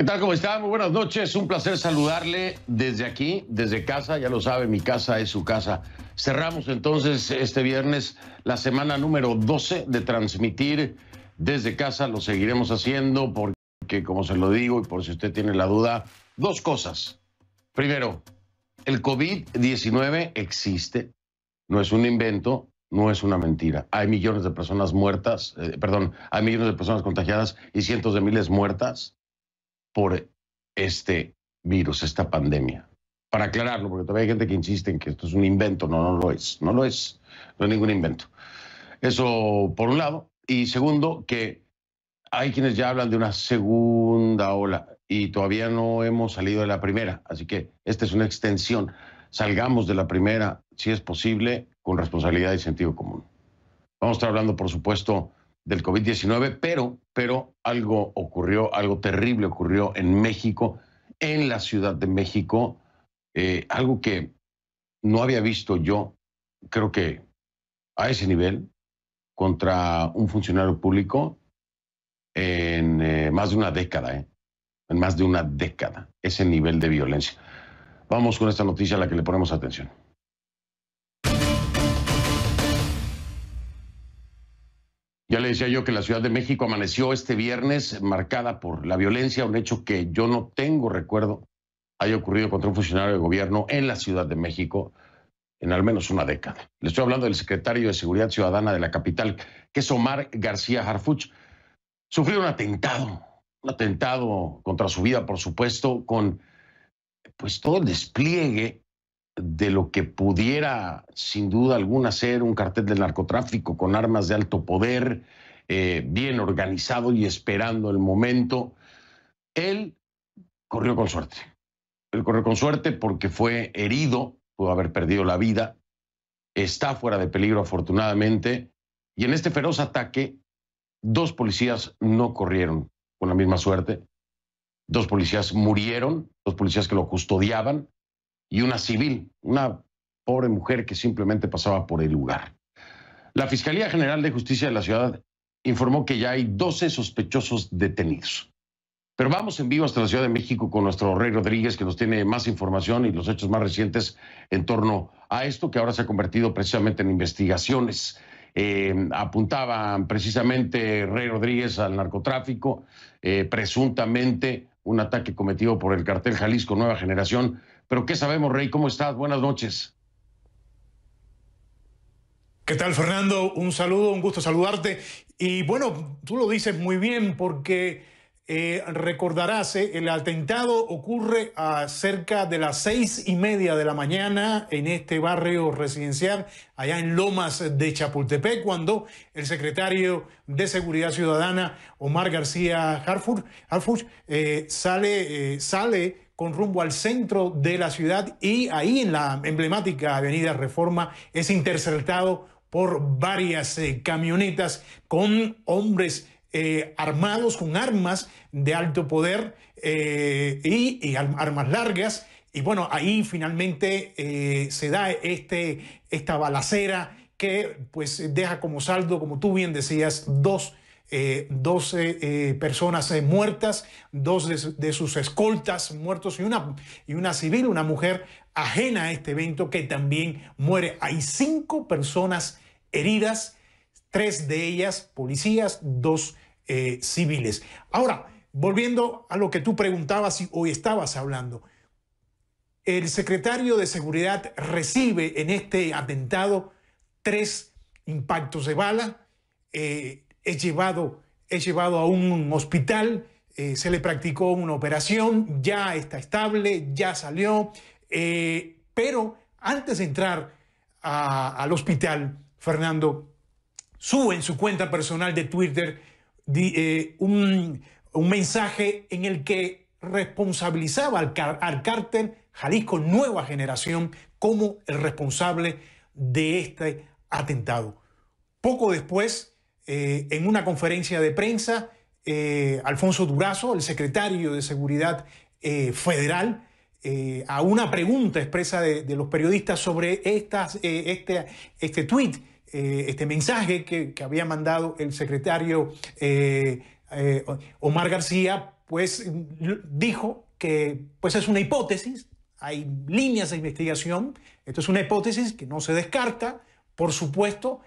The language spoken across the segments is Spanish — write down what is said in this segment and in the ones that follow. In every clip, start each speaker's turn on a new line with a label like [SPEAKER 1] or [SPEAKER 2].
[SPEAKER 1] ¿Qué tal? ¿Cómo está? Muy buenas noches. Un placer saludarle desde aquí, desde casa. Ya lo sabe, mi casa es su casa. Cerramos entonces este viernes la semana número 12 de transmitir desde casa. Lo seguiremos haciendo porque, como se lo digo y por si usted tiene la duda, dos cosas. Primero, el COVID-19 existe. No es un invento, no es una mentira. Hay millones de personas muertas, hay millones de personas contagiadas y cientos de miles muertas por este virus, esta pandemia. Para aclararlo, porque todavía hay gente que insiste en que esto es un invento. No, no lo es. No lo es. No es ningún invento. Eso por un lado. Y segundo, que hay quienes ya hablan de una segunda ola y todavía no hemos salido de la primera. Así que esta es una extensión. Salgamos de la primera, si es posible, con responsabilidad y sentido común. Vamos a estar hablando, por supuesto, del COVID-19, pero algo ocurrió, algo terrible ocurrió en México, en la Ciudad de México, algo que no había visto yo, creo que a ese nivel, contra un funcionario público en más de una década, en más de una década, ese nivel de violencia. Vamos con esta noticia a la que le ponemos atención. Ya le decía yo que la Ciudad de México amaneció este viernes marcada por la violencia, un hecho que yo no tengo recuerdo haya ocurrido contra un funcionario de gobierno en la Ciudad de México en al menos una década. Le estoy hablando del secretario de Seguridad Ciudadana de la capital, que es Omar García Harfuch. Sufrió un atentado contra su vida, por supuesto, con pues todo el despliegue de lo que pudiera, sin duda alguna, ser un cartel del narcotráfico con armas de alto poder, bien organizado y esperando el momento. Él corrió con suerte. Él corrió con suerte porque fue herido, pudo haber perdido la vida, está fuera de peligro afortunadamente, y en este feroz ataque, dos policías no corrieron con la misma suerte, dos policías murieron, dos policías que lo custodiaban, y una civil, una pobre mujer que simplemente pasaba por el lugar. La Fiscalía General de Justicia de la ciudad informó que ya hay 12 sospechosos detenidos. Pero vamos en vivo hasta la Ciudad de México con nuestro Rey Rodríguez, que nos tiene más información y los hechos más recientes en torno a esto, que ahora se ha convertido precisamente en investigaciones. Apuntaban precisamente Rey Rodríguez al narcotráfico, presuntamente un ataque cometido por el cartel Jalisco Nueva Generación. Pero ¿qué sabemos, Rey? ¿Cómo estás? Buenas noches.
[SPEAKER 2] ¿Qué tal, Fernando? Un saludo, un gusto saludarte. Y bueno, tú lo dices muy bien porque recordarás, el atentado ocurre a cerca de las 6:30 de la mañana en este barrio residencial, allá en Lomas de Chapultepec, cuando el secretario de Seguridad Ciudadana, Omar García Harfuch, sale con rumbo al centro de la ciudad, y ahí en la emblemática Avenida Reforma es interceptado por varias camionetas con hombres armados con armas de alto poder y armas largas. Y bueno, ahí finalmente se da esta balacera que pues deja como saldo, como tú bien decías, 12 personas muertas, dos de sus escoltas muertos y una civil, una mujer ajena a este evento, que también muere. Hay 5 personas heridas, 3 de ellas policías, 2 civiles. Ahora, volviendo a lo que tú preguntabas y hoy estabas hablando, el secretario de Seguridad recibe en este atentado 3 impactos de bala, es llevado a un hospital, se le practicó una operación, ya está estable, ya salió, pero antes de entrar al hospital, Fernando sube en su cuenta personal de Twitter un mensaje en el que responsabilizaba al cártel Jalisco Nueva Generación como el responsable de este atentado. Poco después, en una conferencia de prensa, Alfonso Durazo, el secretario de Seguridad Federal, a una pregunta expresa de los periodistas sobre este tuit, este mensaje que había mandado el secretario Omar García, pues dijo que pues es una hipótesis, hay líneas de investigación, esto es una hipótesis que no se descarta, por supuesto,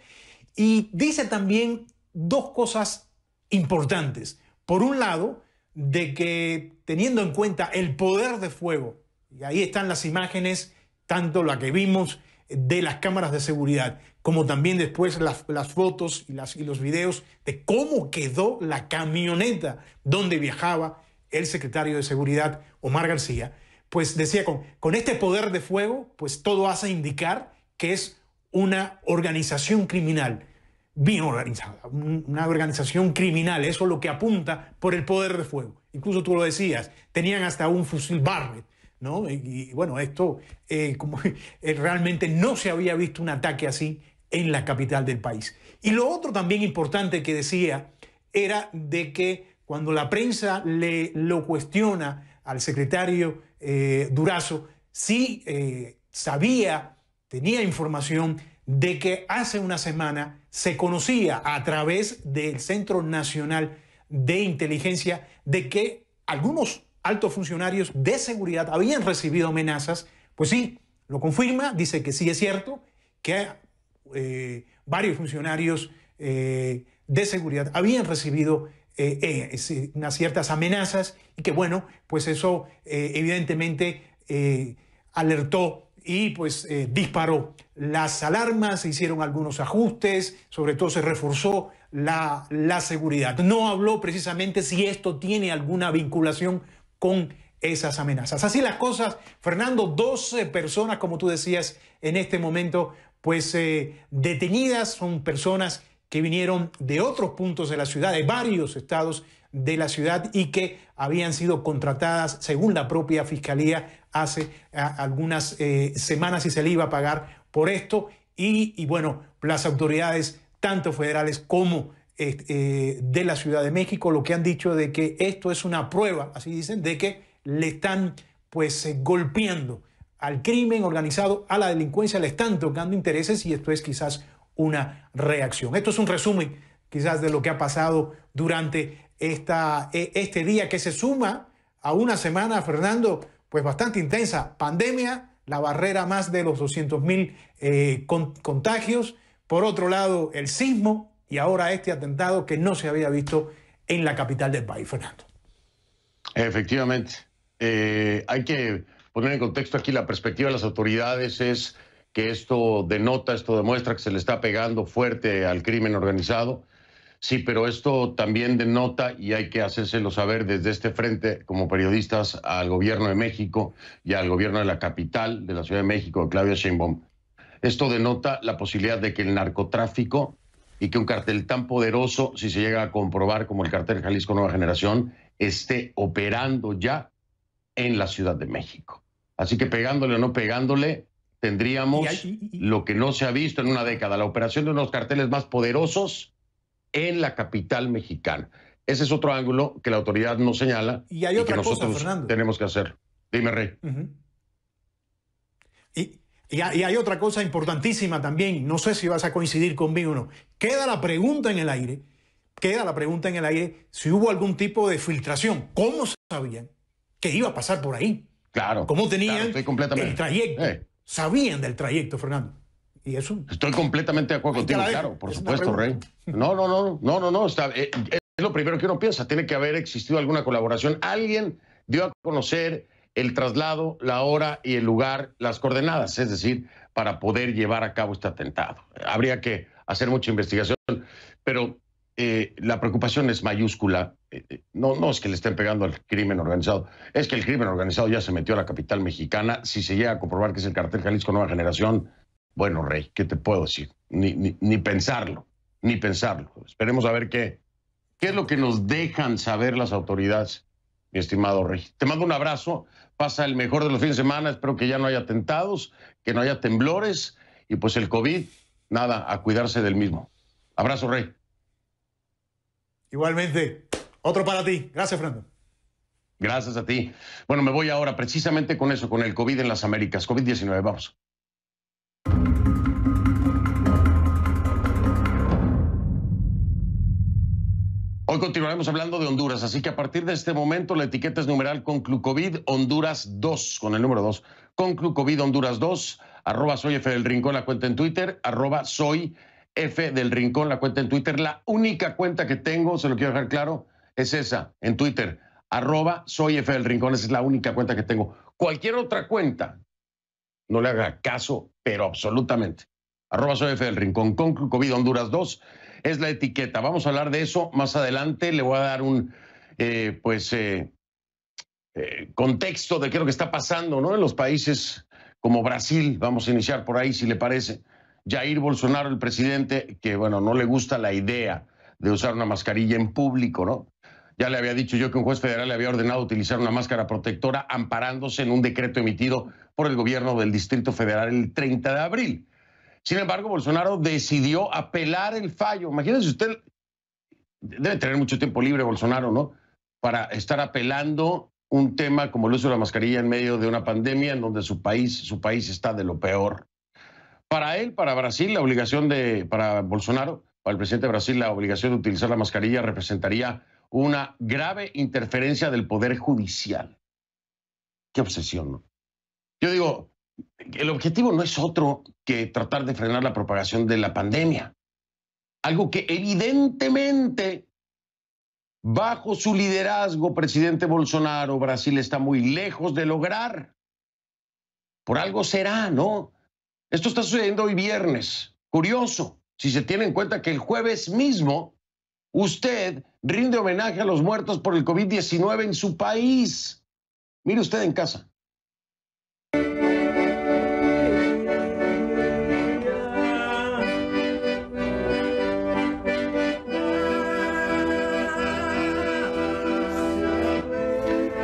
[SPEAKER 2] y dice también dos cosas importantes. Por un lado, de que teniendo en cuenta el poder de fuego, y ahí están las imágenes, tanto la que vimos de las cámaras de seguridad, como también después las fotos y los videos de cómo quedó la camioneta donde viajaba el secretario de Seguridad, Omar García, pues decía, con este poder de fuego, pues todo hace indicar que es una organización criminal, bien organizada, una organización criminal, eso es lo que apunta por el poder de fuego. Incluso tú lo decías, tenían hasta un fusil Barrett, ¿no? Y bueno, esto realmente no se había visto un ataque así en la capital del país. Y lo otro también importante que decía era de que cuando la prensa lo cuestiona al secretario Durazo, sí tenía información de que hace una semana se conocía a través del Centro Nacional de Inteligencia de que algunos altos funcionarios de seguridad habían recibido amenazas. Pues sí, lo confirma, dice que sí es cierto, que varios funcionarios de seguridad habían recibido unas ciertas amenazas y que bueno, pues eso evidentemente alertó y pues disparó las alarmas, se hicieron algunos ajustes, sobre todo se reforzó la seguridad. No habló precisamente si esto tiene alguna vinculación con esas amenazas. Así las cosas, Fernando, 12 personas, como tú decías, en este momento, pues detenidas, son personas que vinieron de otros puntos de la ciudad, de varios estados de la ciudad y que habían sido contratadas, según la propia Fiscalía, hace algunas semanas y se le iba a pagar por esto. Y bueno, las autoridades, tanto federales como de la Ciudad de México, lo que han dicho de que esto es una prueba, así dicen, de que le están pues golpeando al crimen organizado, a la delincuencia, le están tocando intereses y esto es quizás una reacción. Esto es un resumen quizás de lo que ha pasado durante este día que se suma a una semana, Fernando, pues bastante intensa. Pandemia, la barrera más de los 200,000 contagios. Por otro lado, el sismo y ahora este atentado que no se había visto en la capital del país, Fernando.
[SPEAKER 1] Efectivamente. Hay que poner en contexto aquí la perspectiva de las autoridades es que esto demuestra que se le está pegando fuerte al crimen organizado. Sí, pero esto también denota, y hay que hacérselo saber desde este frente como periodistas al gobierno de México y al gobierno de la capital, de la Ciudad de México, de Claudia Sheinbaum. Esto denota la posibilidad de que el narcotráfico y que un cartel tan poderoso, si se llega a comprobar como el cartel Jalisco Nueva Generación, esté operando ya en la Ciudad de México. Así que pegándole o no pegándole, tendríamos lo que no se ha visto en una década, la operación de unos carteles más poderosos en la capital mexicana. Ese es otro ángulo que la autoridad nos señala
[SPEAKER 2] y hay otra
[SPEAKER 1] que nosotros
[SPEAKER 2] cosa, Fernando,
[SPEAKER 1] tenemos que hacer. Dime, Rey.
[SPEAKER 2] Y hay otra cosa importantísima también, no sé si vas a coincidir conmigo o no. Queda la pregunta en el aire si hubo algún tipo de filtración. ¿Cómo sabían que iba a pasar por ahí?
[SPEAKER 1] Claro.
[SPEAKER 2] ¿Cómo tenían el trayecto? Sabían del trayecto, Fernando. Y eso.
[SPEAKER 1] Estoy completamente de acuerdo contigo, claro, por supuesto, Rey. No. Es lo primero que uno piensa. Tiene que haber existido alguna colaboración. Alguien dio a conocer el traslado, la hora y el lugar, las coordenadas, es decir, para poder llevar a cabo este atentado. Habría que hacer mucha investigación, pero la preocupación es mayúscula. No es que le estén pegando al crimen organizado, es que el crimen organizado ya se metió a la capital mexicana. Si se llega a comprobar que es el cartel Jalisco Nueva Generación, bueno, Rey, ¿qué te puedo decir? Ni pensarlo. Esperemos a ver qué es lo que nos dejan saber las autoridades, mi estimado Rey. Te mando un abrazo, pasa el mejor de los fines de semana, espero que ya no haya atentados, que no haya temblores y pues el COVID, nada, a cuidarse del mismo. Abrazo, Rey.
[SPEAKER 2] Igualmente, otro para ti. Gracias, Fernando.
[SPEAKER 1] Gracias a ti. Bueno, me voy ahora precisamente con eso, con el COVID en las Américas. COVID-19, vamos. Hoy continuaremos hablando de Honduras, así que a partir de este momento la etiqueta es numeral Conclucovid Honduras 2, con el número 2. Conclucovid Honduras 2, @soy F del Rincón, la cuenta en Twitter, @soy F del Rincón, la cuenta en Twitter. La única cuenta que tengo, se lo quiero dejar claro, es esa, en Twitter, @soy F del Rincón, esa es la única cuenta que tengo. Cualquier otra cuenta, no le haga caso, pero absolutamente. @soy F del Rincón, Conclucovid Honduras 2. Es la etiqueta. Vamos a hablar de eso más adelante. Le voy a dar un contexto de qué es lo que está pasando, ¿no? En los países como Brasil. Vamos a iniciar por ahí, si le parece. Jair Bolsonaro, el presidente, que bueno, no le gusta la idea de usar una mascarilla en público, ¿no? Ya le había dicho yo que un juez federal le había ordenado utilizar una máscara protectora amparándose en un decreto emitido por el gobierno del Distrito Federal el 30 de abril. Sin embargo, Bolsonaro decidió apelar el fallo. Imagínense usted, debe tener mucho tiempo libre Bolsonaro, ¿no? Para estar apelando un tema como el uso de la mascarilla en medio de una pandemia en donde su país está de lo peor. Para él, para Brasil, para Bolsonaro, para el presidente de Brasil, la obligación de utilizar la mascarilla representaría una grave interferencia del Poder Judicial. Qué obsesión, ¿no? Yo digo, el objetivo no es otro que tratar de frenar la propagación de la pandemia. Algo que evidentemente, bajo su liderazgo, presidente Bolsonaro, Brasil está muy lejos de lograr. Por algo será, ¿no? Esto está sucediendo hoy viernes. Curioso, si se tiene en cuenta que el jueves mismo usted rinde homenaje a los muertos por el COVID-19 en su país. Mire usted en casa.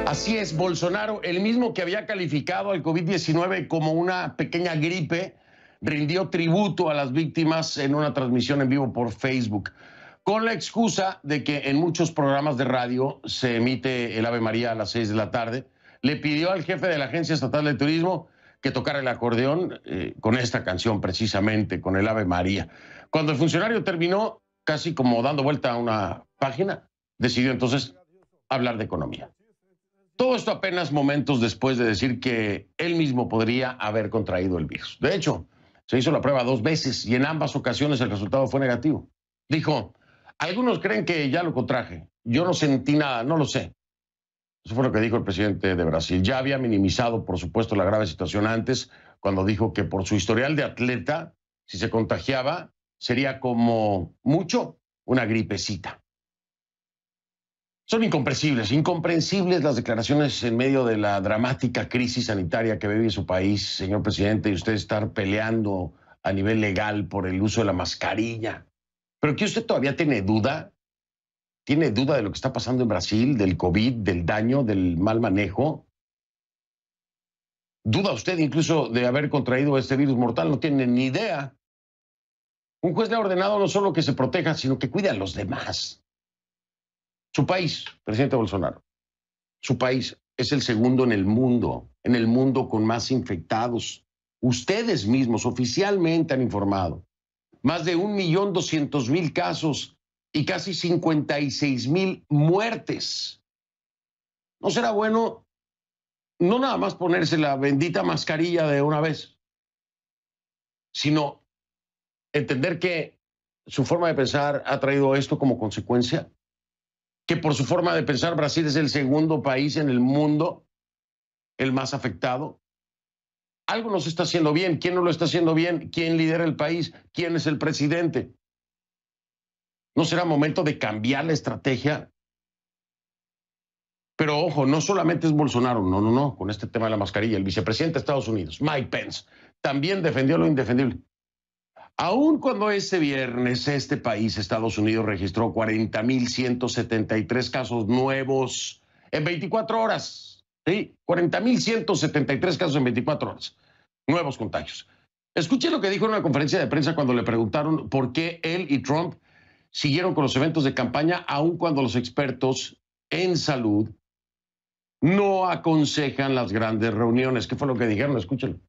[SPEAKER 1] Así es, Bolsonaro, el mismo que había calificado al COVID-19 como una pequeña gripe, rindió tributo a las víctimas en una transmisión en vivo por Facebook, con la excusa de que en muchos programas de radio se emite el Ave María a las 6 de la tarde. Le pidió al jefe de la Agencia Estatal de Turismo que tocara el acordeón con esta canción precisamente, con el Ave María. Cuando el funcionario terminó, casi como dando vuelta a una página, decidió entonces hablar de economía. Todo esto apenas momentos después de decir que él mismo podría haber contraído el virus. De hecho, se hizo la prueba 2 veces y en ambas ocasiones el resultado fue negativo. Dijo, algunos creen que ya lo contraje. Yo no sentí nada, no lo sé. Eso fue lo que dijo el presidente de Brasil. Ya había minimizado, por supuesto, la grave situación antes, cuando dijo que por su historial de atleta, si se contagiaba, sería como mucho una gripecita. Son incomprensibles las declaraciones en medio de la dramática crisis sanitaria que vive su país, señor presidente, y usted estar peleando a nivel legal por el uso de la mascarilla. ¿Pero que usted todavía tiene duda? ¿Tiene duda de lo que está pasando en Brasil, del COVID, del daño, del mal manejo? ¿Duda usted incluso de haber contraído este virus mortal? No tiene ni idea. Un juez le ha ordenado no solo que se proteja, sino que cuide a los demás. Su país, presidente Bolsonaro, su país es el segundo en el mundo con más infectados. Ustedes mismos oficialmente han informado más de 1.200.000 casos y casi 56.000 muertes. ¿No será bueno no nada más ponerse la bendita mascarilla de una vez, sino entender que su forma de pensar ha traído esto como consecuencia? Que por su forma de pensar Brasil es el segundo país en el mundo, el más afectado. Algo no se está haciendo bien. ¿Quién no lo está haciendo bien? ¿Quién lidera el país? ¿Quién es el presidente? ¿No será momento de cambiar la estrategia? Pero ojo, no solamente es Bolsonaro, no, con este tema de la mascarilla. El vicepresidente de Estados Unidos, Mike Pence, también defendió lo indefendible. Aun cuando este viernes este país, Estados Unidos, registró 40.173 casos nuevos en 24 horas. ¿Sí? 40.173 casos en 24 horas. Nuevos contagios. Escuche lo que dijo en una conferencia de prensa cuando le preguntaron por qué él y Trump siguieron con los eventos de campaña, aun cuando los expertos en salud no aconsejan las grandes reuniones. ¿Qué fue lo que dijeron? Escúchenlo.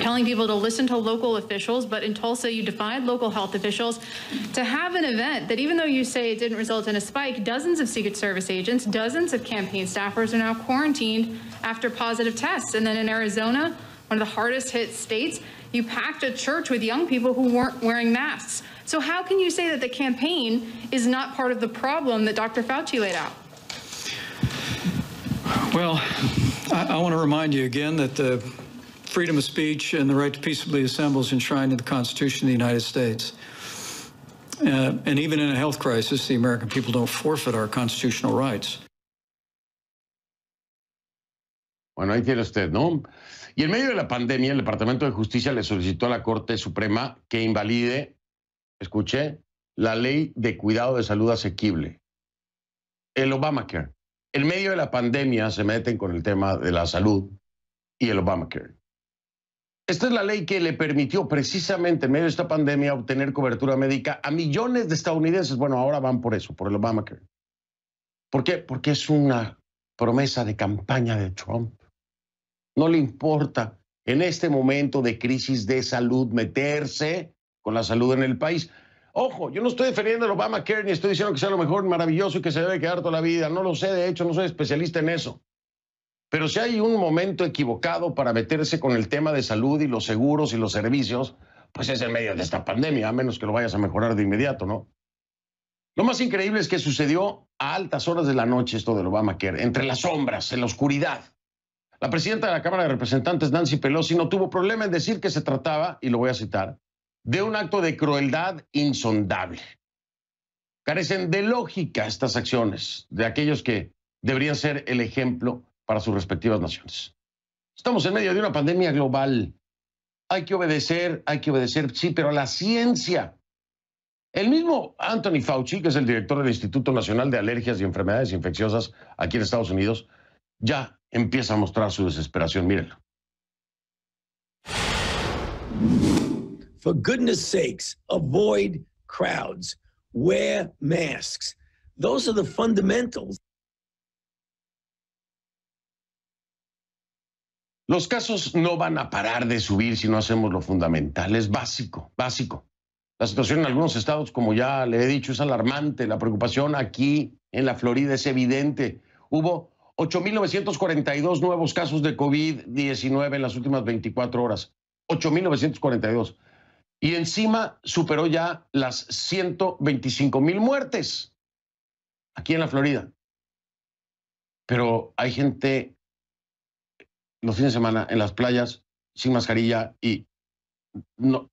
[SPEAKER 3] telling people to listen to local officials, but in Tulsa, you defied local health officials to have an event that, even though you say it didn't result in a spike, dozens of Secret Service agents, dozens of campaign staffers are now quarantined after positive tests. And then in Arizona, one of the hardest hit states, you packed a church with young people who weren't wearing masks. So how can you say that the campaign is not part of the problem that Dr. Fauci laid out?
[SPEAKER 4] Well, I want to remind you again that the freedom of speech and the right to peaceably assemble is enshrined in the Constitution of the United States. And even in a health crisis, the American people don't forfeit our constitutional rights.
[SPEAKER 1] Bueno, ahí tiene usted, ¿no? Y en medio de la pandemia, el Departamento de Justicia le solicitó a la Corte Suprema que invalide, escuché, la Ley de Cuidado de Salud Asequible, el Obamacare. En medio de la pandemia se meten con el tema de la salud y el Obamacare. Esta es la ley que le permitió precisamente en medio de esta pandemia obtener cobertura médica a millones de estadounidenses. Bueno, ahora van por eso, por el Obamacare. ¿Por qué? Porque es una promesa de campaña de Trump. No le importa en este momento de crisis de salud meterse con la salud en el país. Ojo, yo no estoy defendiendo el Obamacare ni estoy diciendo que sea lo mejor, maravilloso y que se debe quedar toda la vida. No lo sé, de hecho, no soy especialista en eso. Pero si hay un momento equivocado para meterse con el tema de salud y los seguros y los servicios, pues es en medio de esta pandemia, a menos que lo vayas a mejorar de inmediato, ¿no? Lo más increíble es que sucedió a altas horas de la noche esto del Obamacare, entre las sombras, en la oscuridad. La presidenta de la Cámara de Representantes, Nancy Pelosi, no tuvo problema en decir que se trataba, y lo voy a citar, de un acto de crueldad insondable. Carecen de lógica estas acciones de aquellos que deberían ser el ejemplo para sus respectivas naciones. Estamos en medio de una pandemia global. Hay que obedecer, sí, pero a la ciencia. El mismo Anthony Fauci, que es el director del Instituto Nacional de Alergias y Enfermedades Infecciosas aquí en Estados Unidos, ya empieza a mostrar su desesperación. Mírenlo.
[SPEAKER 5] For goodness sakes, avoid crowds. Wear masks. Those are the fundamentals.
[SPEAKER 1] Los casos no van a parar de subir si no hacemos lo fundamental. Es básico, básico. La situación en algunos estados, como ya le he dicho, es alarmante. La preocupación aquí en la Florida es evidente. Hubo 8,942 nuevos casos de COVID-19 en las últimas 24 horas. 8,942. Y encima superó ya las 125,000 muertes aquí en la Florida. Pero hay gente los fines de semana en las playas sin mascarilla y no,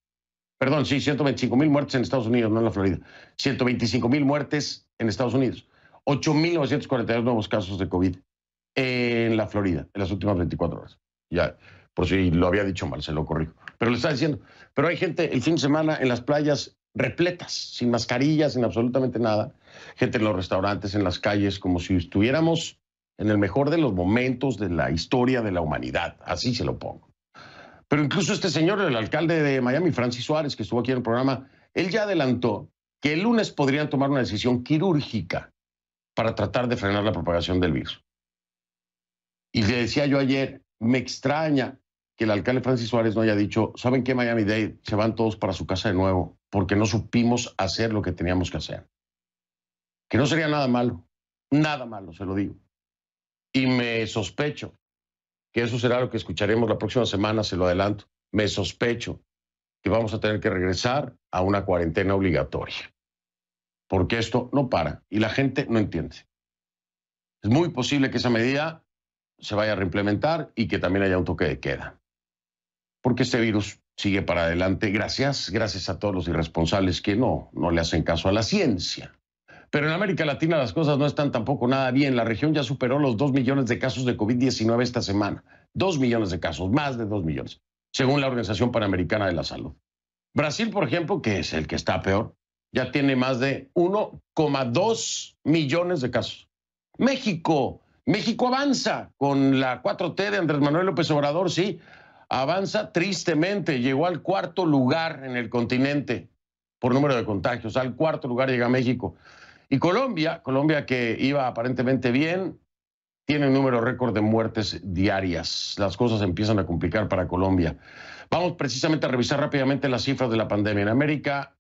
[SPEAKER 1] perdón, sí, 125,000 muertes en Estados Unidos, no en la Florida. 125,000 muertes en Estados Unidos. 8,942 nuevos casos de COVID en la Florida en las últimas 24 horas. Ya, por si lo había dicho mal, se lo corrijo. Pero le está diciendo. Pero hay gente el fin de semana en las playas repletas, sin mascarillas, sin absolutamente nada. Gente en los restaurantes, en las calles, como si estuviéramos en el mejor de los momentos de la historia de la humanidad. Así se lo pongo. Pero incluso este señor, el alcalde de Miami, Francis Suárez, que estuvo aquí en el programa, él ya adelantó que el lunes podrían tomar una decisión quirúrgica para tratar de frenar la propagación del virus. Y le decía yo ayer, me extraña que el alcalde Francis Suárez no haya dicho, ¿saben qué, Miami-Dade? Se van todos para su casa de nuevo, porque no supimos hacer lo que teníamos que hacer. Que no sería nada malo, se lo digo. Y me sospecho que eso será lo que escucharemos la próxima semana, se lo adelanto. Me sospecho que vamos a tener que regresar a una cuarentena obligatoria. Porque esto no para y la gente no entiende. Es muy posible que esa medida se vaya a reimplementar y que también haya un toque de queda. Porque este virus sigue para adelante gracias a todos los irresponsables que no le hacen caso a la ciencia. Pero en América Latina las cosas no están tampoco nada bien. La región ya superó los 2 millones de casos de COVID-19 esta semana. 2 millones de casos, más de 2 millones, según la Organización Panamericana de la Salud. Brasil, por ejemplo, que es el que está peor, ya tiene más de 1,2 millones de casos. México avanza con la 4T de Andrés Manuel López Obrador, sí, avanza tristemente, llegó al 4º lugar en el continente por número de contagios, al 4º lugar llega México. Y Colombia que iba aparentemente bien, tiene un número récord de muertes diarias. Las cosas empiezan a complicar para Colombia. Vamos precisamente a revisar rápidamente las cifras de la pandemia en América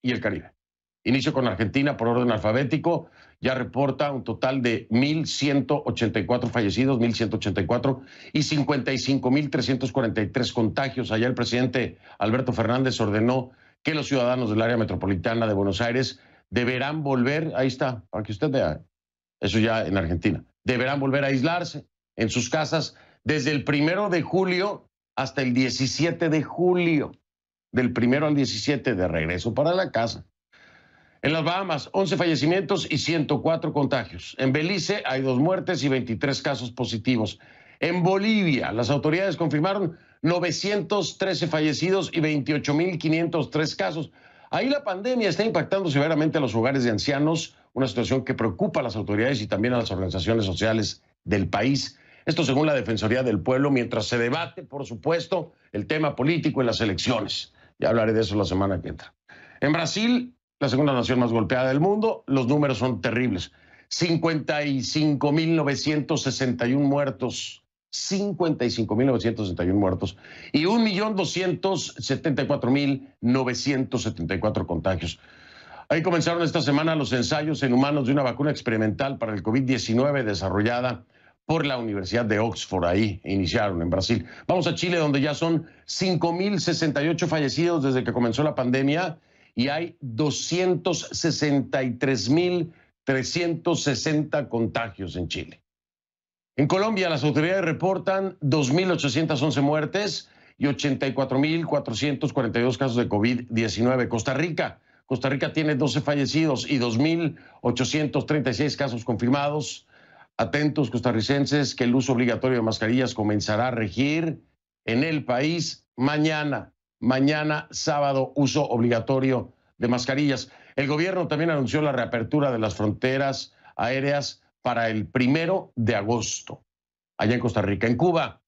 [SPEAKER 1] y el Caribe. Inicio con Argentina por orden alfabético. Ya reporta un total de 1.184 fallecidos, 1.184 y 55.343 contagios. Allá el presidente Alberto Fernández ordenó que los ciudadanos del área metropolitana de Buenos Aires deberán volver, ahí está, para que usted vea, eso ya en Argentina, deberán volver a aislarse en sus casas desde el 1 de julio hasta el 17 de julio. Del 1 al 17 de regreso para la casa. En las Bahamas, 11 fallecimientos y 104 contagios. En Belice hay 2 muertes y 23 casos positivos. En Bolivia, las autoridades confirmaron 913 fallecidos y 28.503 casos. Ahí la pandemia está impactando severamente a los hogares de ancianos, una situación que preocupa a las autoridades y también a las organizaciones sociales del país. Esto según la Defensoría del Pueblo, mientras se debate, por supuesto, el tema político en las elecciones. Ya hablaré de eso la semana que entra. En Brasil, la segunda nación más golpeada del mundo, los números son terribles. 55.961 muertos. 55.961 muertos y 1.274.974 contagios. Ahí comenzaron esta semana los ensayos en humanos de una vacuna experimental para el COVID-19 desarrollada por la Universidad de Oxford. Ahí iniciaron en Brasil. Vamos a Chile, donde ya son 5.068 fallecidos desde que comenzó la pandemia y hay 263.360 contagios en Chile. En Colombia, las autoridades reportan 2.811 muertes y 84.442 casos de COVID-19. Costa Rica tiene 12 fallecidos y 2.836 casos confirmados. Atentos, costarricenses, que el uso obligatorio de mascarillas comenzará a regir en el país mañana. Mañana, sábado, uso obligatorio de mascarillas. El gobierno también anunció la reapertura de las fronteras aéreas para el 1 de agosto, allá en Costa Rica. En Cuba,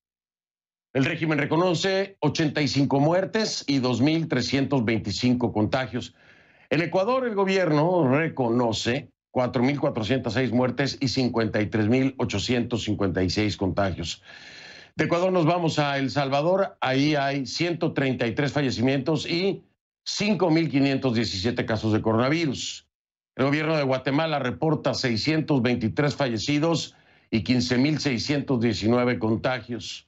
[SPEAKER 1] el régimen reconoce 85 muertes y 2.325 contagios. En Ecuador, el gobierno reconoce 4.406 muertes y 53.856 contagios. De Ecuador nos vamos a El Salvador. Ahí hay 133 fallecimientos y 5.517 casos de coronavirus. El gobierno de Guatemala reporta 623 fallecidos y 15.619 contagios.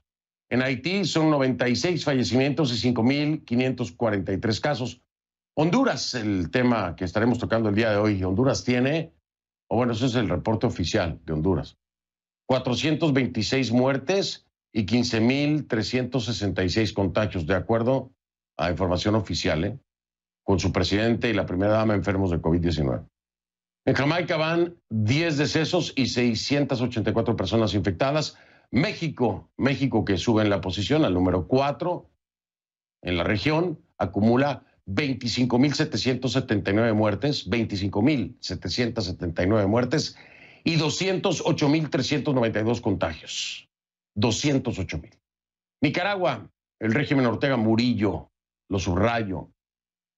[SPEAKER 1] En Haití son 96 fallecimientos y 5.543 casos. Honduras, el tema que estaremos tocando el día de hoy. Honduras tiene, ese es el reporte oficial de Honduras, 426 muertes y 15.366 contagios, de acuerdo a información oficial, con su presidente y la primera dama enfermos de COVID-19. En Jamaica van 10 decesos y 684 personas infectadas. México, que sube en la posición al número 4 en la región, acumula 25.779 muertes, 25.779 muertes y 208.392 contagios. 208.000. Nicaragua, el régimen Ortega Murillo, lo subrayo,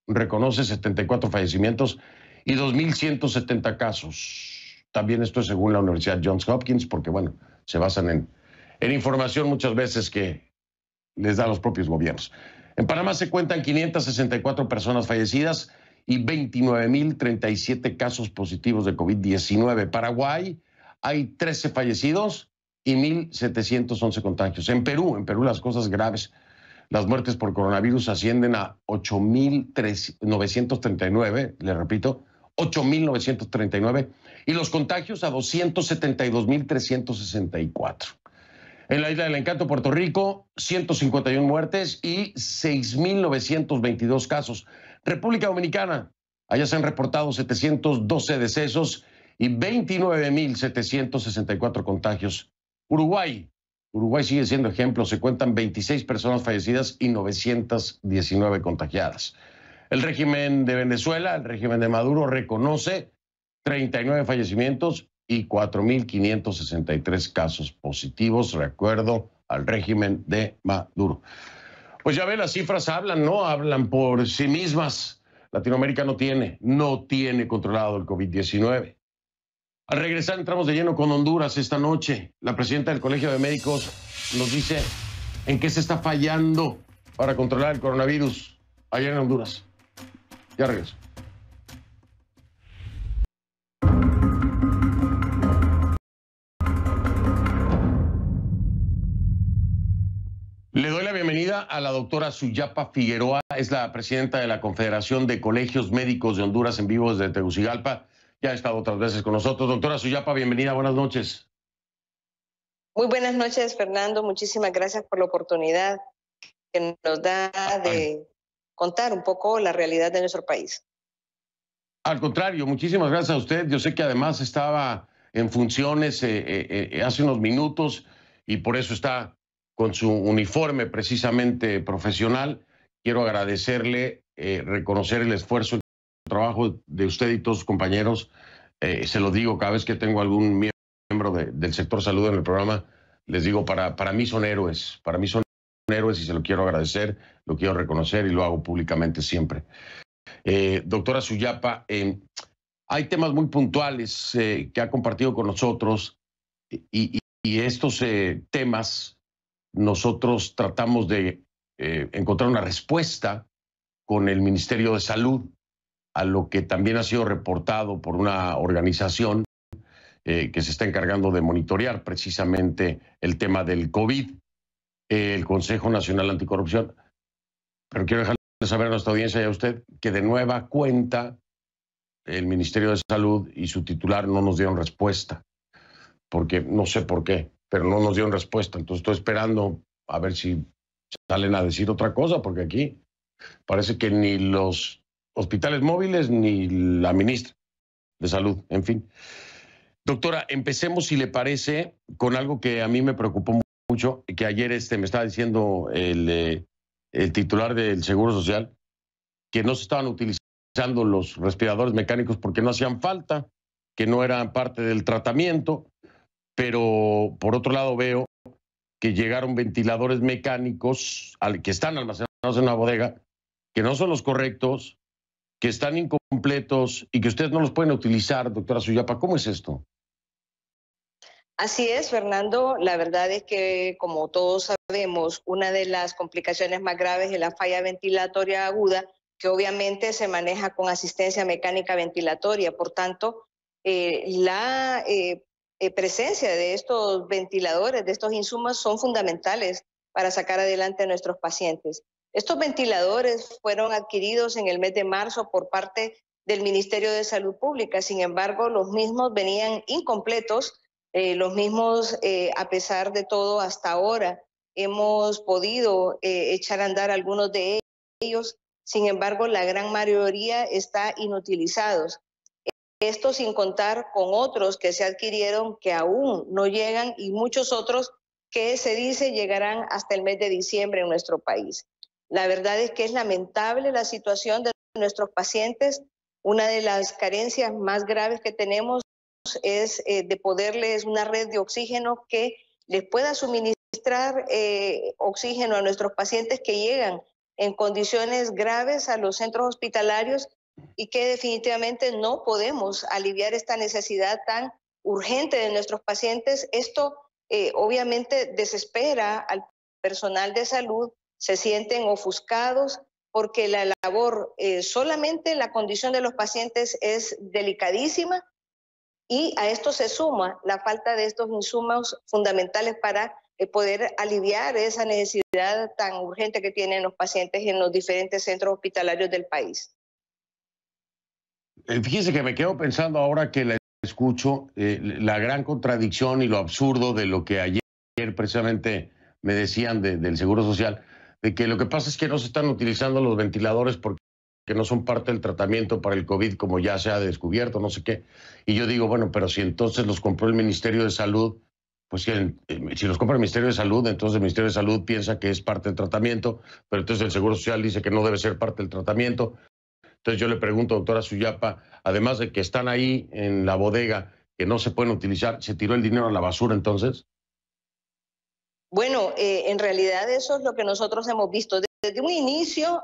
[SPEAKER 1] reconoce 74 fallecimientos y 2.170 casos. También esto es según la Universidad Johns Hopkins, porque se basan en información muchas veces que les dan los propios gobiernos. En Panamá se cuentan 564 personas fallecidas y 29.037 casos positivos de COVID-19. Paraguay hay 13 fallecidos y 1.711 contagios. En Perú las cosas graves. Las muertes por coronavirus ascienden a 8.939, le repito, 8.939, y los contagios a 272.364. En la Isla del Encanto, Puerto Rico, 151 muertes y 6.922 casos. República Dominicana, allá se han reportado 712 decesos y 29.764 contagios. Uruguay sigue siendo ejemplo, se cuentan 26 personas fallecidas y 919 contagiadas. El régimen de Venezuela, el régimen de Maduro, reconoce 39 fallecimientos y 4.563 casos positivos, de acuerdo al régimen de Maduro. Pues ya ve, las cifras hablan por sí mismas. Latinoamérica no tiene controlado el COVID-19. Al regresar entramos de lleno con Honduras esta noche. La presidenta del Colegio de Médicos nos dice en qué se está fallando para controlar el coronavirus allá en Honduras. Ya regreso. Le doy la bienvenida a la doctora Suyapa Figueroa, es la presidenta de la Confederación de Colegios Médicos de Honduras, en vivo desde Tegucigalpa. Ya ha estado otras veces con nosotros. Doctora Suyapa, bienvenida, buenas noches.
[SPEAKER 6] Muy buenas noches, Fernando. Muchísimas gracias por la oportunidad que nos da de contar un poco la realidad de nuestro país.
[SPEAKER 1] Al contrario, muchísimas gracias a usted. Yo sé que además estaba en funciones hace unos minutos y por eso está con su uniforme precisamente profesional. Quiero agradecerle, reconocer el esfuerzo, el trabajo de usted y todos sus compañeros. Se lo digo cada vez que tengo algún miembro del sector salud en el programa, les digo, para mí son héroes, y se lo quiero agradecer, lo quiero reconocer y lo hago públicamente siempre. Doctora Suyapa, hay temas muy puntuales que ha compartido con nosotros y estos temas nosotros tratamos de encontrar una respuesta con el Ministerio de Salud a lo que también ha sido reportado por una organización que se está encargando de monitorear precisamente el tema del COVID, el Consejo Nacional Anticorrupción. Pero quiero dejarle saber a nuestra audiencia y a usted que de nueva cuenta el Ministerio de Salud y su titular no nos dieron respuesta, porque no sé por qué, pero no nos dieron respuesta. Entonces estoy esperando a ver si salen a decir otra cosa, porque aquí parece que ni los hospitales móviles ni la ministra de Salud, en fin. Doctora, empecemos, si le parece, con algo que a mí me preocupó mucho, que ayer me estaba diciendo el titular del Seguro Social, que no se estaban utilizando los respiradores mecánicos porque no hacían falta, que no eran parte del tratamiento, pero por otro lado veo que llegaron ventiladores mecánicos que están almacenados en una bodega, que no son los correctos, que están incompletos y que ustedes no los pueden utilizar, doctora Suyapa. ¿Cómo es esto?
[SPEAKER 6] Así es, Fernando. La verdad es que, como todos sabemos, una de las complicaciones más graves es la falla ventilatoria aguda, que obviamente se maneja con asistencia mecánica ventilatoria. Por tanto, la presencia de estos ventiladores, de estos insumos, son fundamentales para sacar adelante a nuestros pacientes. Estos ventiladores fueron adquiridos en el mes de marzo por parte del Ministerio de Salud Pública. Sin embargo, los mismos venían incompletos. Los mismos, a pesar de todo, hasta ahora hemos podido echar a andar algunos de ellos. Sin embargo, la gran mayoría está inutilizados. Esto sin contar con otros que se adquirieron que aún no llegan y muchos otros que se dice llegarán hasta el mes de diciembre en nuestro país. La verdad es que es lamentable la situación de nuestros pacientes. Una de las carencias más graves que tenemos es de poderles una red de oxígeno que les pueda suministrar oxígeno a nuestros pacientes que llegan en condiciones graves a los centros hospitalarios y que definitivamente no podemos aliviar esta necesidad tan urgente de nuestros pacientes. Esto obviamente desespera al personal de salud, se sienten ofuscados porque la labor, solamente la condición de los pacientes es delicadísima. Y a esto se suma la falta de estos insumos fundamentales para poder aliviar esa necesidad tan urgente que tienen los pacientes en los diferentes centros hospitalarios del país.
[SPEAKER 1] Fíjese que me quedo pensando ahora que la escucho, la gran contradicción y lo absurdo de lo que ayer precisamente me decían del Seguro Social, de que lo que pasa es que no se están utilizando los ventiladores porque no son parte del tratamiento para el COVID, como ya se ha descubierto, no sé qué. Y yo digo, bueno, pero si entonces los compró el Ministerio de Salud, pues si los compra el Ministerio de Salud, entonces el Ministerio de Salud piensa que es parte del tratamiento, pero entonces el Seguro Social dice que no debe ser parte del tratamiento. Entonces yo le pregunto, doctora Suyapa, además de que están ahí en la bodega, que no se pueden utilizar, ¿se tiró el dinero a la basura entonces?
[SPEAKER 6] Bueno, en realidad eso es lo que nosotros hemos visto. Desde un inicio,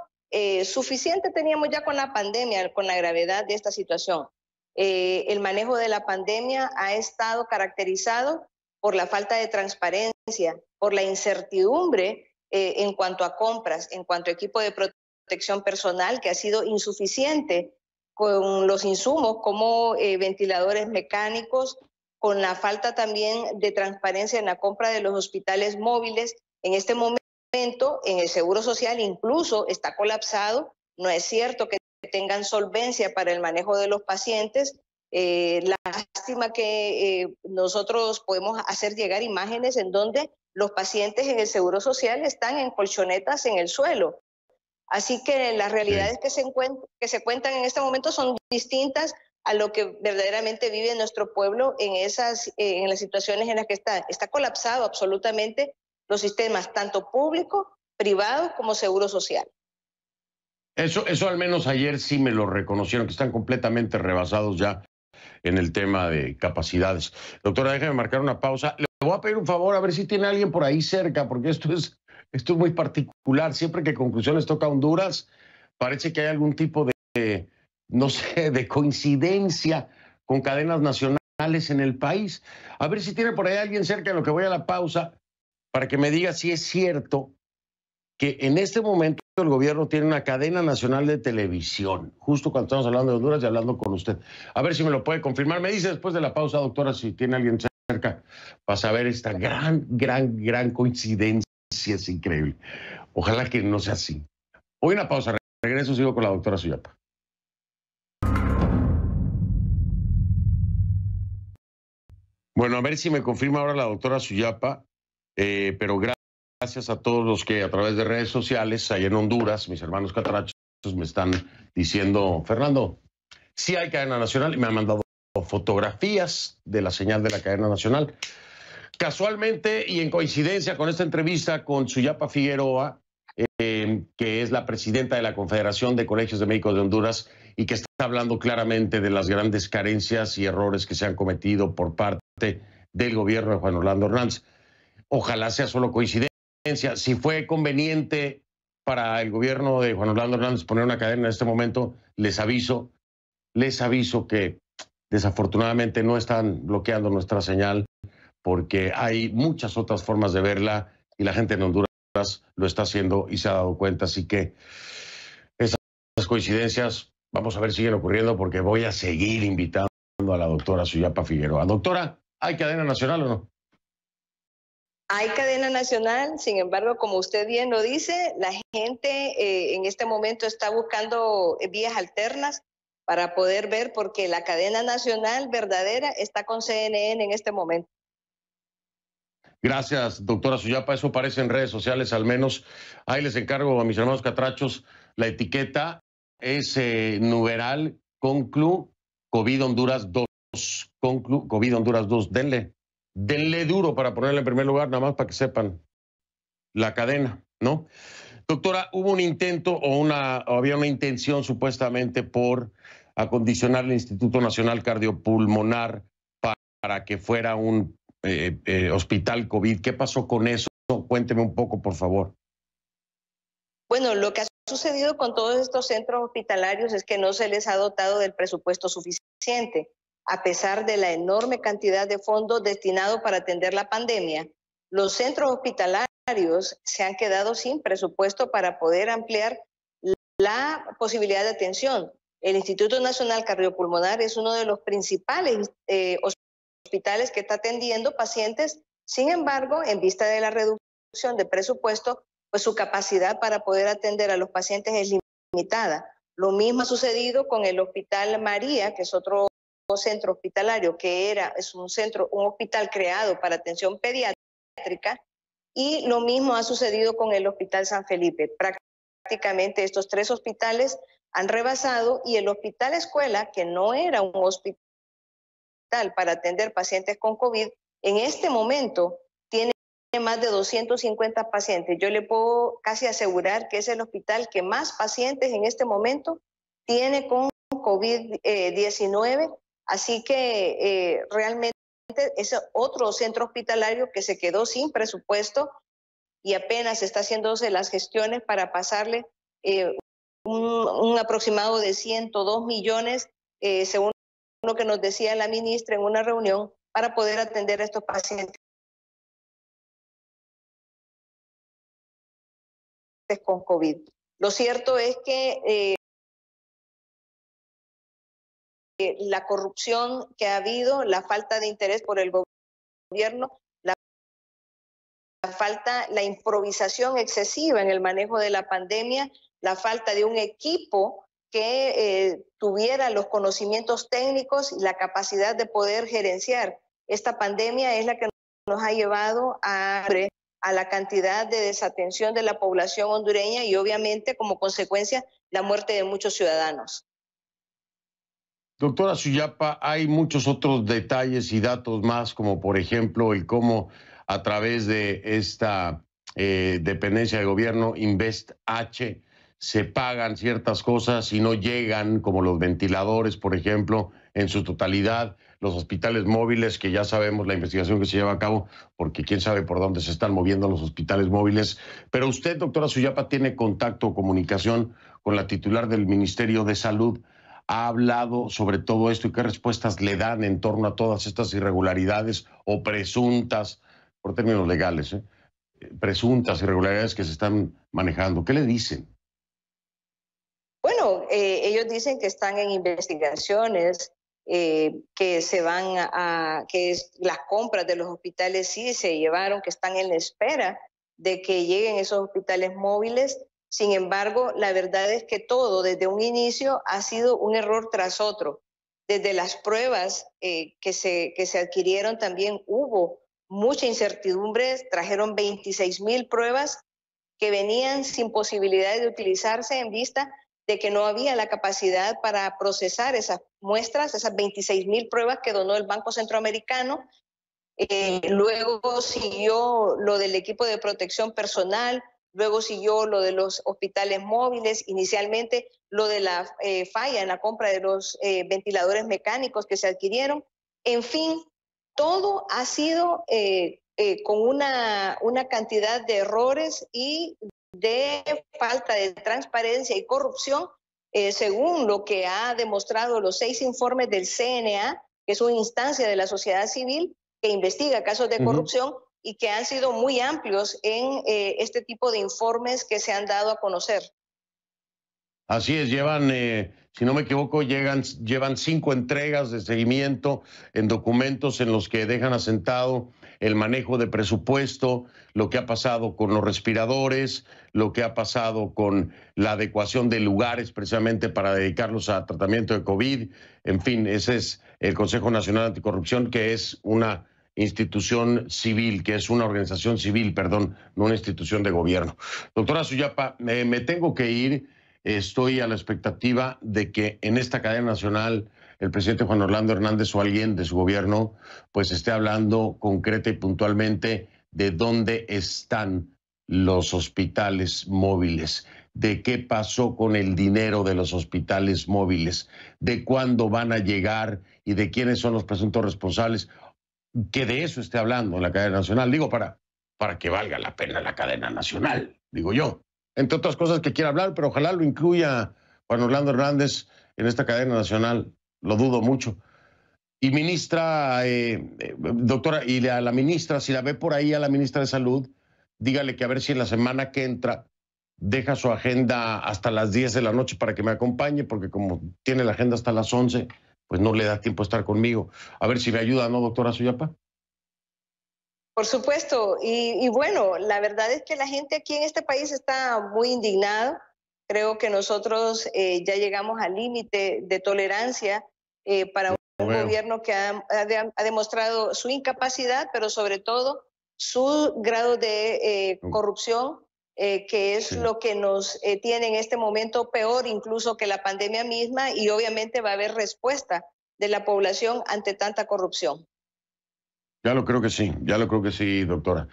[SPEAKER 6] suficiente teníamos ya con la pandemia, con la gravedad de esta situación. El manejo de la pandemia ha estado caracterizado por la falta de transparencia, por la incertidumbre en cuanto a compras, en cuanto a equipo de protección personal, que ha sido insuficiente con los insumos como ventiladores mecánicos, con la falta también de transparencia en la compra de los hospitales móviles. En este momento, en el Seguro Social incluso está colapsado. No es cierto que tengan solvencia para el manejo de los pacientes. Lástima que nosotros podemos hacer llegar imágenes en donde los pacientes en el Seguro Social están en colchonetas en el suelo. Así que las realidades que se cuentan en este momento son distintas a lo que verdaderamente vive nuestro pueblo en las situaciones en las que está colapsado absolutamente los sistemas, tanto público, privado como Seguro Social.
[SPEAKER 1] Eso al menos ayer sí me lo reconocieron, que están completamente rebasados ya en el tema de capacidades. Doctora, déjame marcar una pausa. Le voy a pedir un favor, a ver si tiene alguien por ahí cerca, porque esto es muy particular. Siempre que Conclusiones toca Honduras, parece que hay algún tipo de, no sé, de coincidencia con cadenas nacionales en el país. A ver si tiene por ahí alguien cerca en lo que voy a la pausa, para que me diga si es cierto que en este momento el gobierno tiene una cadena nacional de televisión, justo cuando estamos hablando de Honduras y hablando con usted. A ver si me lo puede confirmar. Me dice después de la pausa, doctora, si tiene alguien cerca para saber esta gran coincidencia. Es increíble. Ojalá que no sea así. Hoy una pausa. Regreso, sigo con la doctora Suyapa. Bueno, a ver si me confirma ahora la doctora Suyapa, pero gracias a todos los que a través de redes sociales, allá en Honduras, mis hermanos catrachos, me están diciendo, Fernando, sí hay cadena nacional, y me han mandado fotografías de la señal de la cadena nacional. Casualmente y en coincidencia con esta entrevista con Suyapa Figueroa, que es la presidenta de la Confederación de Colegios de Médicos de Honduras y que está hablando claramente de las grandes carencias y errores que se han cometido por parte del gobierno de Juan Orlando Hernández. Ojalá sea solo coincidencia. Si fue conveniente para el gobierno de Juan Orlando Hernández poner una cadena en este momento, les aviso que desafortunadamente no están bloqueando nuestra señal, porque hay muchas otras formas de verla y la gente en Honduras lo está haciendo y se ha dado cuenta. Así que esas coincidencias, vamos a ver, siguen ocurriendo, porque voy a seguir invitando a la doctora Suyapa Figueroa. Doctora, ¿hay cadena nacional o no?
[SPEAKER 6] Hay cadena nacional, sin embargo, como usted bien lo dice, la gente en este momento está buscando vías alternas para poder ver, porque la cadena nacional verdadera está con CNN en este momento.
[SPEAKER 1] Gracias, doctora Suyapa. Eso aparece en redes sociales, al menos. Ahí les encargo a mis hermanos catrachos. La etiqueta es numeral Conclu COVID Honduras 2. Conclu COVID Honduras 2. Denle duro para ponerla en primer lugar, nada más para que sepan la cadena, ¿no? Doctora, hubo un intento o había una intención supuestamente por acondicionar el Instituto Nacional Cardiopulmonar para que fuera un hospital COVID. ¿Qué pasó con eso? Cuénteme un poco, por favor.
[SPEAKER 6] Bueno, lo que ha sucedido con todos estos centros hospitalarios es que no se les ha dotado del presupuesto suficiente, a pesar de la enorme cantidad de fondos destinados para atender la pandemia. Los centros hospitalarios se han quedado sin presupuesto para poder ampliar la posibilidad de atención. El Instituto Nacional Cardiopulmonar es uno de los principales hospitales que está atendiendo pacientes. Sin embargo, en vista de la reducción de presupuesto, pues su capacidad para poder atender a los pacientes es limitada. Lo mismo ha sucedido con el Hospital María, que es otro centro hospitalario es un hospital creado para atención pediátrica, y lo mismo ha sucedido con el Hospital San Felipe. Prácticamente estos tres hospitales han rebasado, y el Hospital Escuela, que no era un hospital para atender pacientes con COVID, en este momento tiene más de 250 pacientes. Yo le puedo casi asegurar que es el hospital que más pacientes en este momento tiene con COVID-19, así que realmente es otro centro hospitalario que se quedó sin presupuesto y apenas está haciéndose las gestiones para pasarle un aproximado de 102 millones, según lo que nos decía la ministra en una reunión para poder atender a estos pacientes con COVID. Lo cierto es que la corrupción que ha habido, la falta de interés por el gobierno, la improvisación excesiva en el manejo de la pandemia, la falta de un equipo que tuviera los conocimientos técnicos y la capacidad de poder gerenciar esta pandemia es la que nos ha llevado a la cantidad de desatención de la población hondureña y obviamente como consecuencia la muerte de muchos ciudadanos.
[SPEAKER 1] Doctora Suyapa, hay muchos otros detalles y datos más, como por ejemplo el cómo a través de esta dependencia de gobierno, Invest H, se pagan ciertas cosas y no llegan, como los ventiladores, por ejemplo, en su totalidad, los hospitales móviles, que ya sabemos la investigación que se lleva a cabo, porque quién sabe por dónde se están moviendo los hospitales móviles. Pero usted, doctora Suyapa, tiene contacto o comunicación con la titular del Ministerio de Salud. ¿Ha hablado sobre todo esto y qué respuestas le dan en torno a todas estas irregularidades o presuntas, por términos legales, presuntas irregularidades que se están manejando? ¿Qué le dicen?
[SPEAKER 6] Bueno, ellos dicen que están en investigaciones, que se van las compras de los hospitales sí se llevaron, que están en la espera de que lleguen esos hospitales móviles. Sin embargo, la verdad es que todo desde un inicio ha sido un error tras otro. Desde las pruebas que se adquirieron también hubo mucha incertidumbre, trajeron 26,000 pruebas que venían sin posibilidad de utilizarse en vista de que no había la capacidad para procesar esas muestras, esas 26,000 pruebas que donó el Banco Centroamericano. Luego siguió lo del equipo de protección personal, luego siguió lo de los hospitales móviles, inicialmente lo de la falla en la compra de los ventiladores mecánicos que se adquirieron. En fin, todo ha sido con una cantidad de errores y de falta de transparencia y corrupción, según lo que ha demostrado los 6 informes del CNA, que es una instancia de la sociedad civil que investiga casos de corrupción y que han sido muy amplios en este tipo de informes que se han dado a conocer.
[SPEAKER 1] Así es, llevan, si no me equivoco, llevan 5 entregas de seguimiento en documentos en los que dejan asentado el manejo de presupuesto, lo que ha pasado con los respiradores, lo que ha pasado con la adecuación de lugares precisamente para dedicarlos a tratamiento de COVID. En fin, ese es el Consejo Nacional Anticorrupción, que es una institución civil, que es una organización civil, perdón, no una institución de gobierno. Doctora Suyapa, me tengo que ir. Estoy a la expectativa de que en esta cadena nacional el presidente Juan Orlando Hernández o alguien de su gobierno pues esté hablando concreta y puntualmente de dónde están los hospitales móviles, de qué pasó con el dinero de los hospitales móviles, de cuándo van a llegar y de quiénes son los presuntos responsables, que de eso esté hablando en la cadena nacional. Digo, para que valga la pena la cadena nacional, digo yo. Entre otras cosas que quiera hablar, pero ojalá lo incluya Juan Orlando Hernández en esta cadena nacional. Lo dudo mucho. Y ministra, doctora, y a la ministra, si la ve por ahí a la ministra de Salud, dígale que a ver si en la semana que entra deja su agenda hasta las 10 de la noche para que me acompañe, porque como tiene la agenda hasta las 11, pues no le da tiempo a estar conmigo. A ver si me ayuda, ¿no, doctora Suyapa?
[SPEAKER 6] Por supuesto, y bueno, la verdad es que la gente aquí en este país está muy indignada. Creo que nosotros ya llegamos al límite de tolerancia para un gobierno que ha demostrado su incapacidad, pero sobre todo su grado de corrupción, que es lo que nos tiene en este momento peor incluso que la pandemia misma, y obviamente va a haber respuesta de la población ante tanta corrupción.
[SPEAKER 1] Ya lo creo que sí, doctora.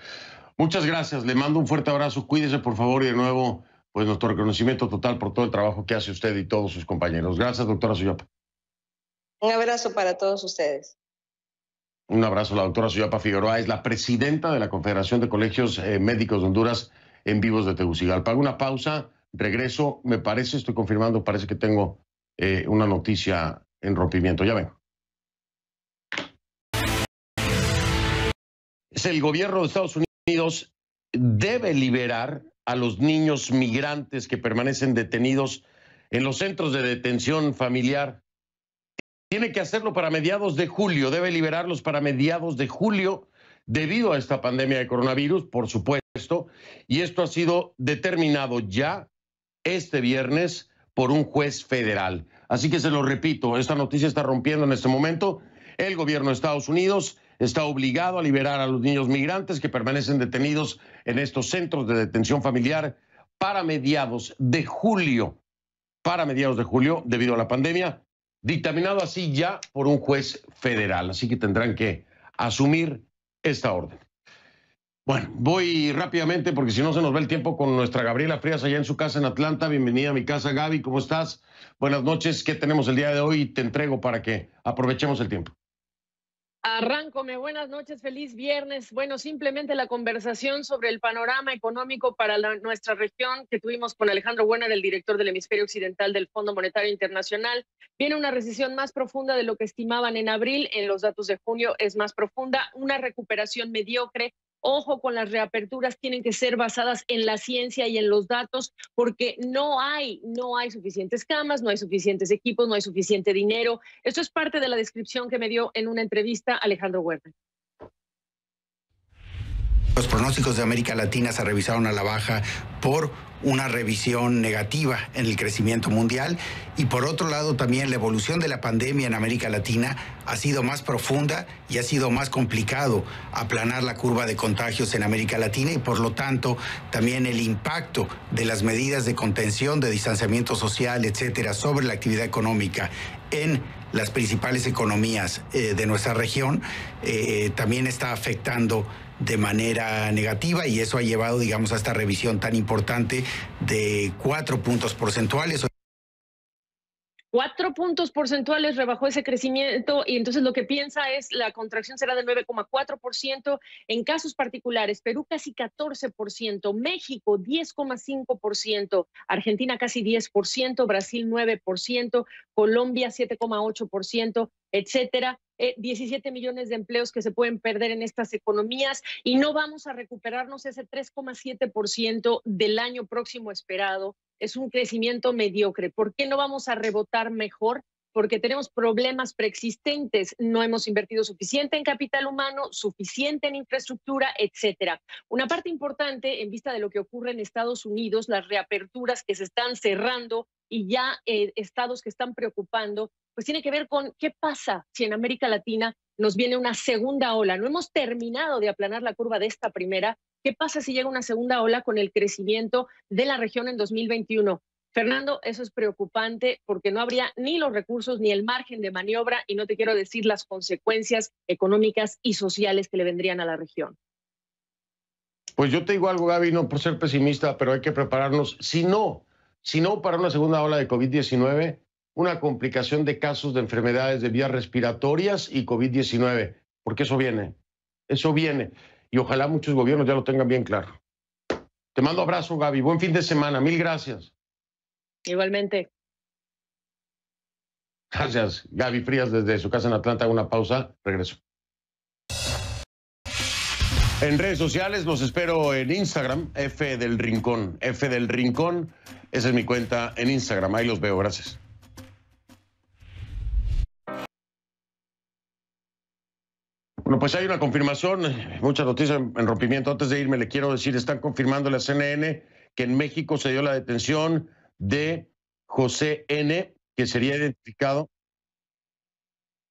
[SPEAKER 1] Muchas gracias, le mando un fuerte abrazo, cuídese por favor y de nuevo, pues nuestro reconocimiento total por todo el trabajo que hace usted y todos sus compañeros. Gracias, doctora Suyapa.
[SPEAKER 6] Un abrazo para todos ustedes.
[SPEAKER 1] Un abrazo, la doctora Suyapa Figueroa es la presidenta de la Confederación de Colegios Médicos de Honduras en Vivos de Tegucigalpa. Hago una pausa, regreso, me parece, estoy confirmando, parece que tengo una noticia en rompimiento. Ya vengo. El gobierno de Estados Unidos debe liberar a los niños migrantes que permanecen detenidos en los centros de detención familiar. Tiene que hacerlo para mediados de julio, debe liberarlos para mediados de julio debido a esta pandemia de coronavirus, por supuesto, y esto ha sido determinado ya este viernes por un juez federal. Así que se lo repito, esta noticia está rompiendo en este momento. El gobierno de Estados Unidos está obligado a liberar a los niños migrantes que permanecen detenidos en estos centros de detención familiar para mediados de julio, debido a la pandemia, dictaminado así ya por un juez federal. Así que tendrán que asumir esta orden. Bueno, voy rápidamente porque si no se nos va el tiempo con nuestra Gabriela Frías allá en su casa en Atlanta. Bienvenida a mi casa, Gaby, ¿cómo estás? Buenas noches, ¿qué tenemos el día de hoy? Te entrego para que aprovechemos el tiempo.
[SPEAKER 7] Arráncome, buenas noches, feliz viernes. Bueno, simplemente la conversación sobre el panorama económico para nuestra región que tuvimos con Alejandro Werner, el director del hemisferio occidental del Fondo Monetario Internacional. Viene una recesión más profunda de lo que estimaban en abril, en los datos de junio es más profunda, una recuperación mediocre. Ojo con las reaperturas, tienen que ser basadas en la ciencia y en los datos, porque no hay suficientes camas, no hay suficientes equipos, no hay suficiente dinero. Esto es parte de la descripción que me dio en una entrevista Alejandro Werner.
[SPEAKER 8] Los pronósticos de América Latina se revisaron a la baja por una revisión negativa en el crecimiento mundial y por otro lado también la evolución de la pandemia en América Latina ha sido más profunda y ha sido más complicado aplanar la curva de contagios en América Latina y por lo tanto también el impacto de las medidas de contención, de distanciamiento social, etcétera, sobre la actividad económica en las principales economías de nuestra región también está afectando de manera negativa y eso ha llevado, digamos, a esta revisión tan importante de 4 puntos porcentuales.
[SPEAKER 7] 4 puntos porcentuales rebajó ese crecimiento y entonces lo que piensa es la contracción será del 9,4% en casos particulares, Perú casi 14%, México 10,5%, Argentina casi 10%, Brasil 9%, Colombia 7,8%, etcétera. 17 millones de empleos que se pueden perder en estas economías y no vamos a recuperarnos ese 3,7% del año próximo esperado. Es un crecimiento mediocre. ¿Por qué no vamos a rebotar mejor? Porque tenemos problemas preexistentes, no hemos invertido suficiente en capital humano, suficiente en infraestructura, etcétera. Una parte importante en vista de lo que ocurre en Estados Unidos, las reaperturas que se están cerrando y ya estados que están preocupando, pues tiene que ver con qué pasa si en América Latina nos viene una segunda ola. No hemos terminado de aplanar la curva de esta primera. ¿Qué pasa si llega una segunda ola con el crecimiento de la región en 2021? Fernando, eso es preocupante porque no habría ni los recursos ni el margen de maniobra y no te quiero decir las consecuencias económicas y sociales que le vendrían a la región.
[SPEAKER 1] Pues yo te digo algo, Gaby, no por ser pesimista, pero hay que prepararnos. Si no para una segunda ola de COVID-19, una complicación de casos de enfermedades de vías respiratorias y COVID-19, porque eso viene. Y ojalá muchos gobiernos ya lo tengan bien claro. Te mando abrazo, Gaby. Buen fin de semana. 1000 gracias.
[SPEAKER 7] Igualmente.
[SPEAKER 1] Gracias, Gaby Frías, desde su casa en Atlanta. Una pausa, regreso. En redes sociales los espero en Instagram, F del Rincón. F del Rincón, esa es mi cuenta en Instagram. Ahí los veo, gracias. Bueno, pues hay una confirmación, muchas noticias en rompimiento. Antes de irme, le quiero decir, están confirmando la CNN que en México se dio la detención de José N., que sería identificado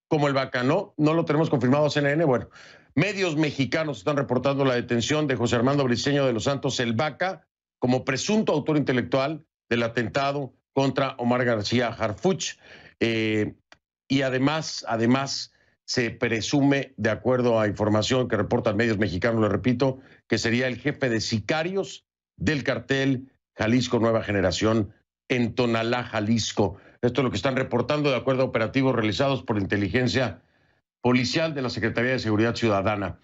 [SPEAKER 1] como el Vaca. No lo tenemos confirmado CNN. Bueno, medios mexicanos están reportando la detención de José Armando Briceño de los Santos, el Vaca, como presunto autor intelectual del atentado contra Omar García Harfuch. Y además, se presume, de acuerdo a información que reportan medios mexicanos, le repito, que sería el jefe de sicarios del cartel Jalisco Nueva Generación en Tonalá, Jalisco. Esto es lo que están reportando de acuerdo a operativos realizados por inteligencia policial de la Secretaría de Seguridad Ciudadana.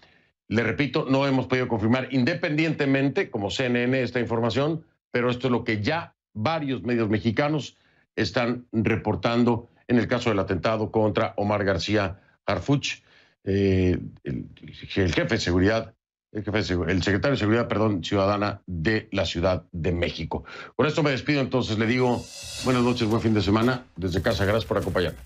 [SPEAKER 1] Le repito, no hemos podido confirmar independientemente, como CNN, esta información, pero esto es lo que ya varios medios mexicanos están reportando en el caso del atentado contra Omar García Harfuch. el jefe de seguridad, el secretario de Seguridad, Ciudadana de la Ciudad de México. Con esto me despido, entonces le digo buenas noches, buen fin de semana. Desde casa, gracias por acompañarme.